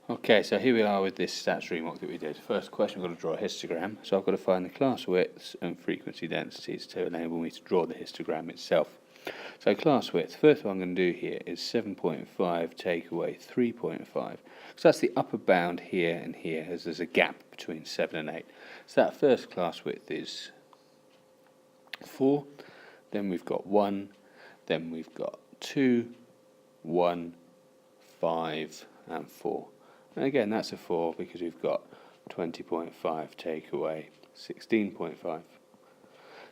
Okay, so here we are with this stats remock that we did. First question, we've got to draw a histogram. So I've got to find the class widths and frequency densities to enable me to draw the histogram itself. So class width, first one I'm going to do here is 7.5 take away 3.5. So that's the upper bound here and here, as there's a gap between 7 and 8. So that first class width is 4, then we've got 1, then we've got 2, 1, 5 and 4. And again, that's a 4 because we've got 20.5 take away 16.5.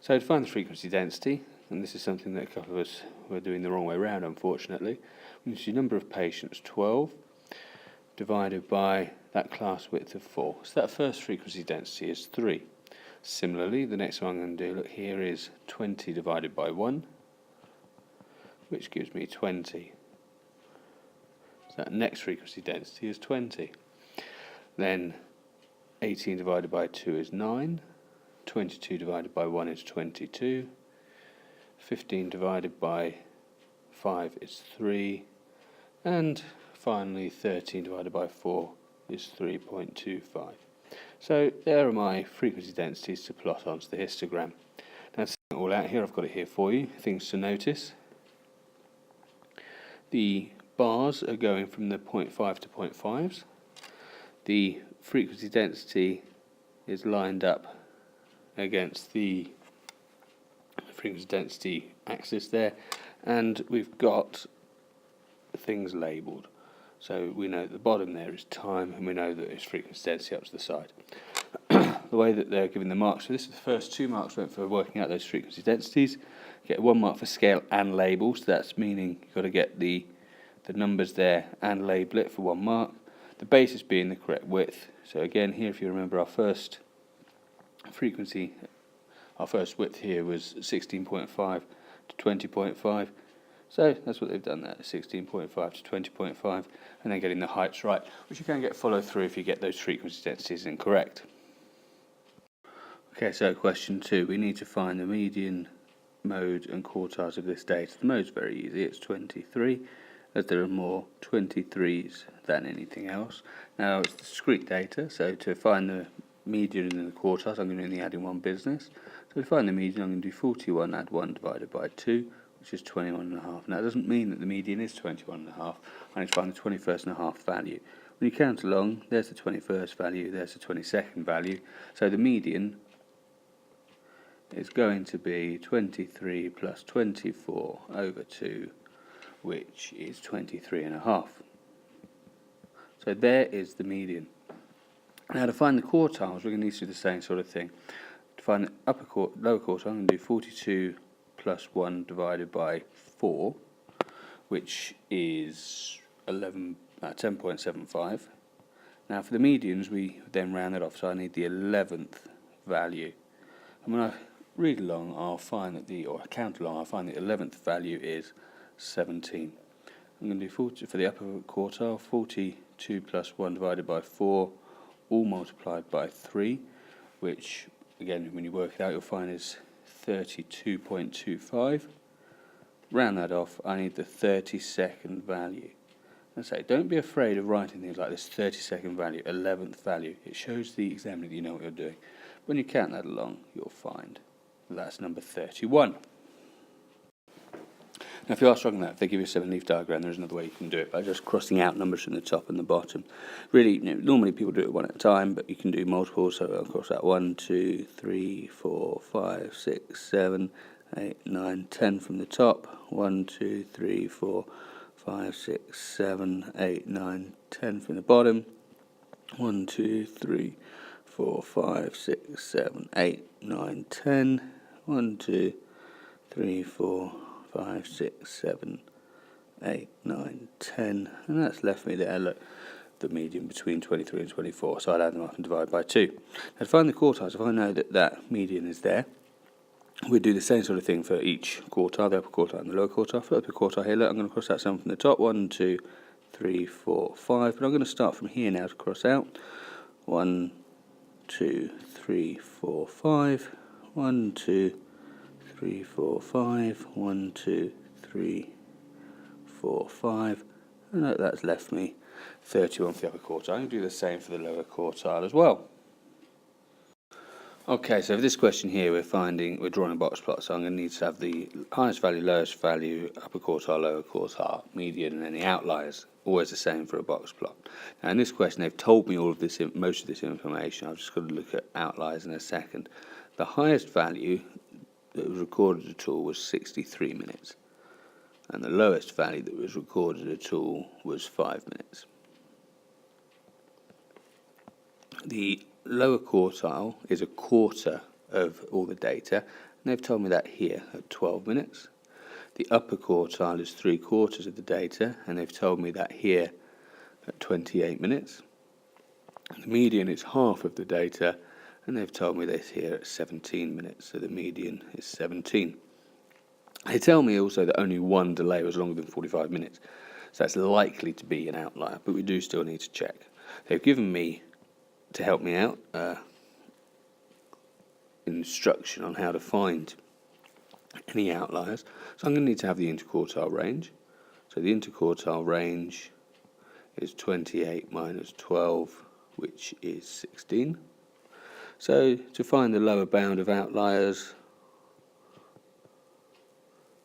So to find the frequency density, and this is something that a couple of us were doing the wrong way around, unfortunately, we need to do number of patients, 12, divided by that class width of 4. So that first frequency density is 3. Similarly, the next one I'm going to do, look here, is 20 divided by 1, which gives me 20. So that next frequency density is 20. Then 18 divided by 2 is 9. 22 divided by 1 is 22. 15 divided by 5 is 3. And finally 13 divided by 4 is 3.25. So there are my frequency densities to plot onto the histogram. Now to sort it all out here, I've got it here for you. Things to notice. The bars are going from the 0.5 to 0.5s. The frequency density is lined up against the frequency density axis there, and we've got things labelled. So we know that the bottom there is time, and we know that it's frequency density up to the side. The way that they're giving the marks, so this is the first 2 marks went for working out those frequency densities. Get 1 mark for scale and label, so that's meaning you've got to get the numbers there and label it for 1 mark. The basis being the correct width. So again here, if you remember, our first frequency, our first width here was 16.5 to 20.5. So that's what they've done there, 16.5 to 20.5, and then getting the heights right, which you can get follow through if you get those frequency densities incorrect. Okay, so question 2, we need to find the median, mode and quartiles of this data. The mode's very easy, it's 23, as there are more 23s than anything else. Now it's discrete data, so to find the median and the quartiles, I'm going to only add in one business. So to find the median, I'm going to do 41 add 1 divided by 2, which is 21.5. Now it doesn't mean that the median is 21.5. I need to find the 21.5 value. When you count along, there's the 21st value, there's the 22nd value. So the median is going to be 23 plus 24 over 2, which is 23.5. So there is the median. Now to find the quartiles, we're going to need to do the same sort of thing. To find the lower quartile, I'm going to do 42 plus 1 divided by 4, which is 10.75. Now for the medians, we then round that off, so I need the 11th value. And when I read along, I'll find that or count along, I'll find the 11th value is 17. I'm going to do 40 for the upper quartile, 42 plus 1 divided by 4, all multiplied by 3, which, again, when you work it out, you'll find is 32.25. Round that off, I need the 32nd value. And say, don't be afraid of writing things like this 32nd value, 11th value. It shows the examiner that you know what you're doing. When you count that along, you'll find that's number 31. Now, if you are struggling with that, if they give you a 7-leaf diagram, there's another way you can do it by just crossing out numbers from the top and the bottom. Really, normally people do it one at a time, but you can do multiple. So I'll cross out 1, 2, 3, 4, 5, 6, 7, 8, 9, 10 from the top. 1, 2, 3, 4, 5, 6, 7, 8, 9, 10 from the bottom. 1, 2, 3, 4, 5, 6, 7, 8, 9, 10. 1, 2, 3, 4, 5, 6, 7, 8, 9, 10, and that's left me there, look, the median between 23 and 24, so I'll add them up and divide by 2. Now to find the quartiles, if I know that that median is there, we do the same sort of thing for each quartile, the upper quartile and the lower quartile. For the upper quartile here, look, I'm going to cross out some from the top, 1, 2, 3, 4, 5, but I'm going to start from here now to cross out. 1, 2, 3, 4, 5, 1, 2, 3, 4, 5, 1, 2, 3, 4, 5, and that's left me 31 for the upper quartile. I'm going to do the same for the lower quartile as well. Okay, so for this question here, we're drawing a box plot, so I'm going to need to have the highest value, lowest value, upper quartile, lower quartile, median, and any outliers. Always the same for a box plot. Now in this question, they've told me all of this, most of this information. I've just got to look at outliers in a second. The highest value that was recorded at all was 63 minutes, and the lowest value that was recorded at all was 5 minutes. The lower quartile is a quarter of all the data, and they've told me that here at 12 minutes. The upper quartile is 3/4 of the data, and they've told me that here at 28 minutes. The median is half of the data, and they've told me this here at 17 minutes, so the median is 17. They tell me also that only one delay was longer than 45 minutes, so that's likely to be an outlier, but we do still need to check. They've given me, to help me out, instruction on how to find any outliers. So I'm going to need to have the interquartile range. So the interquartile range is 28 minus 12, which is 16. So to find the lower bound of outliers,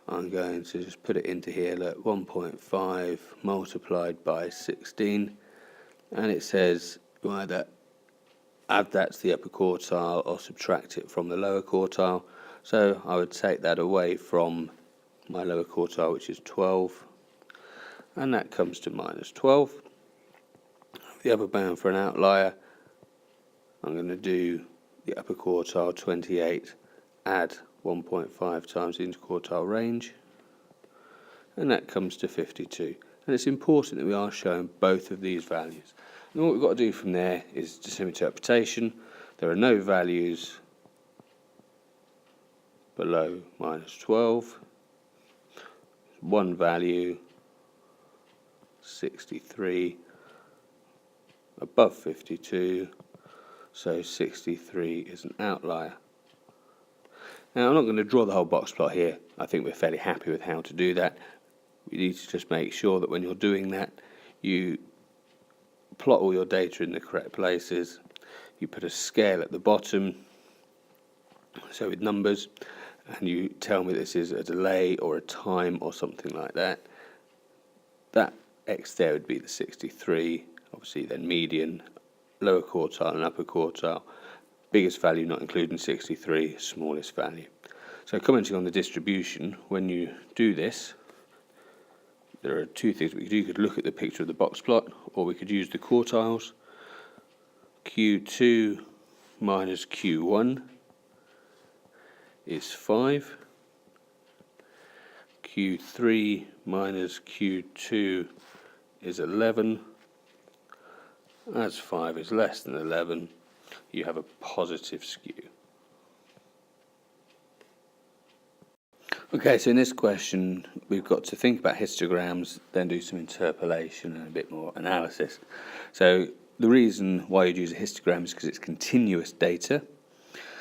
I'm going to just put it into here, look, 1.5 multiplied by 16, and it says either add that to the upper quartile or subtract it from the lower quartile. So I would take that away from my lower quartile, which is 12, and that comes to minus 12. The upper bound for an outlier, I'm going to do the upper quartile 28, add 1.5 times the interquartile range, and that comes to 52. And it's important that we are showing both of these values. And what we've got to do from there is just some interpretation. There are no values below minus 12. One value, 63, above 52, so 63 is an outlier. Now I'm not going to draw the whole box plot here. I think we're fairly happy with how to do that. You need to just make sure that when you're doing that, you plot all your data in the correct places. You put a scale at the bottom, so with numbers, and you tell me this is a delay or a time or something like that. That X there would be the 63, obviously then median, lower quartile and upper quartile, biggest value not including 63, smallest value. So commenting on the distribution, when you do this, there are two things we could do. You could look at the picture of the box plot, or we could use the quartiles. Q2 minus Q1 is 5. Q3 minus Q2 is 11. As 5 is less than 11, you have a positive skew. Okay, so in this question, we've got to think about histograms, then do some interpolation and a bit more analysis. So the reason why you'd use a histogram is because it's continuous data.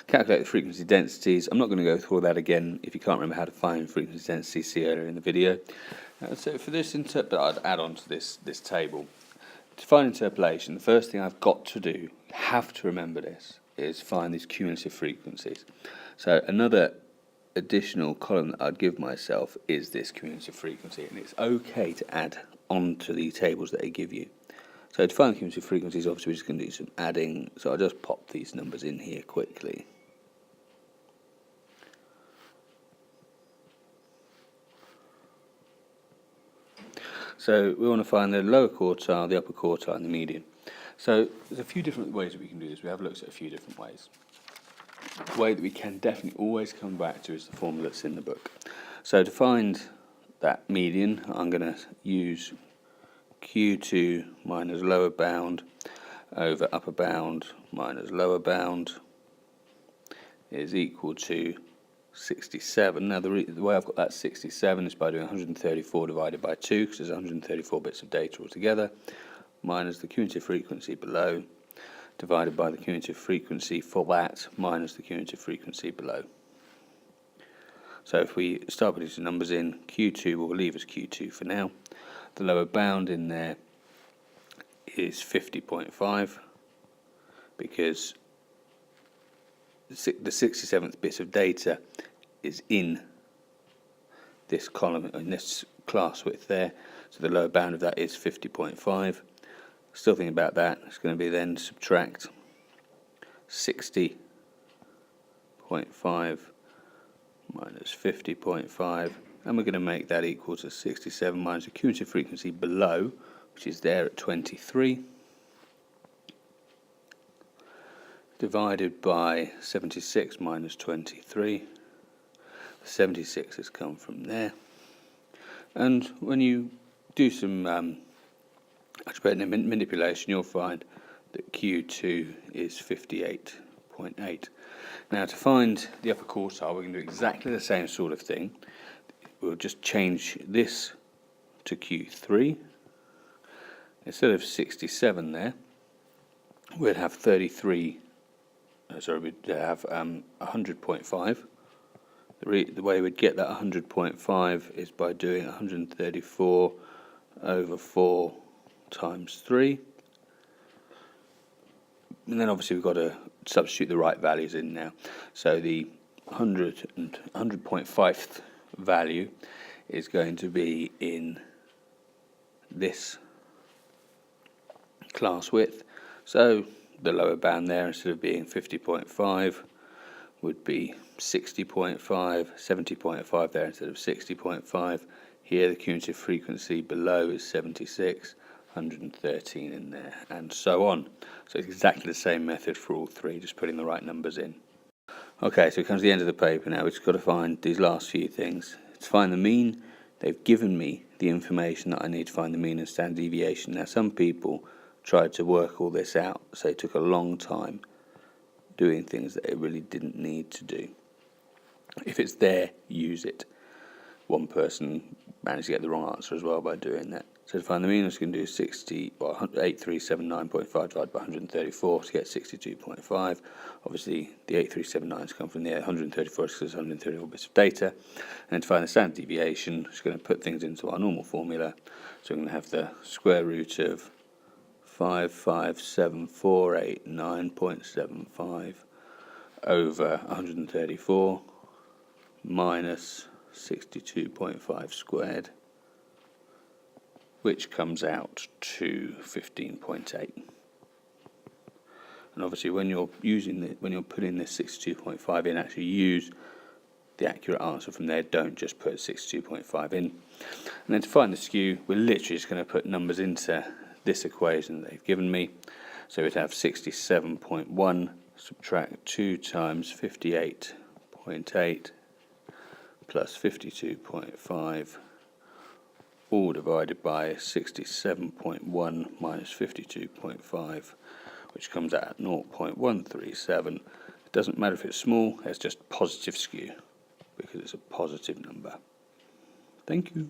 Calculate the frequency densities. I'm not going to go through all that again. If you can't remember how to find frequency density, see earlier in the video. So for this I'd add on to this table. To find interpolation, the first thing I've got to do, have to remember this, is find these cumulative frequencies. So another additional column that I'd give myself is this cumulative frequency, and it's okay to add on to the tables that they give you. So to find the cumulative frequencies, obviously we're just going to do some adding, so I'll just pop these numbers in here quickly. So we want to find the lower quartile, the upper quartile, and the median. So there's a few different ways that we can do this. We have looked at a few different ways. The way that we can definitely always come back to is the formula that's in the book. So to find that median, I'm going to use Q2 minus lower bound over upper bound minus lower bound is equal to 67. Now the way I've got that 67 is by doing 134 divided by 2, because there's 134 bits of data altogether, minus the cumulative frequency below, divided by the cumulative frequency for that, minus the cumulative frequency below. So if we start putting some numbers in, Q2 will leave as Q2 for now. The lower bound in there is 50.5 because the 67th bit of data is in this column, in this class width there, so the lower bound of that is 50.5. Still thinking about that, it's going to be then subtract 60.5 minus 50.5, and we're going to make that equal to 67 minus the cumulative frequency below, which is there at 23, divided by 76 minus 23. 76 has come from there, and when you do some manipulation, you'll find that Q2 is 58.8. Now, to find the upper quartile, we're going to do exactly the same sort of thing. We'll just change this to Q3. Instead of 67 there, we'd have 100.5. The way we'd get that 100.5 is by doing 134 over 4 times 3. And then obviously we've got to substitute the right values in now. So the 100.5th value is going to be in this class width. So the lower bound there, instead of being 50.5, would be 60.5, 70.5 there instead of 60.5. Here the cumulative frequency below is 76, 113 in there, and so on. So it's exactly the same method for all three, just putting the right numbers in. Okay, so it comes to the end of the paper now. We've just got to find these last few things. To find the mean, they've given me the information that I need to find the mean and standard deviation. Now, some people tried to work all this out, so it took a long time doing things that it really didn't need to do. If it's there, use it. One person managed to get the wrong answer as well by doing that. So to find the mean, I'm just going to do 8379.5 divided by 134 to get 62.5. Obviously, the 8379s come from the 134 because there's 134 bits of data. And then to find the standard deviation, I'm just going to put things into our normal formula. So I'm going to have the square root of 557,489.75 over 134 minus 62.5 squared, which comes out to 15.8. And obviously, when you're putting this 62.5 in, actually use the accurate answer from there. Don't just put 62.5 in. And then to find the skew, we're literally just going to put numbers into this equation that they've given me. So we'd have 67.1 subtract 2 times 58.8 plus 52.5, all divided by 67.1 minus 52.5, which comes out at 0.137. It doesn't matter if it's small, it's just positive skew because it's a positive number. Thank you.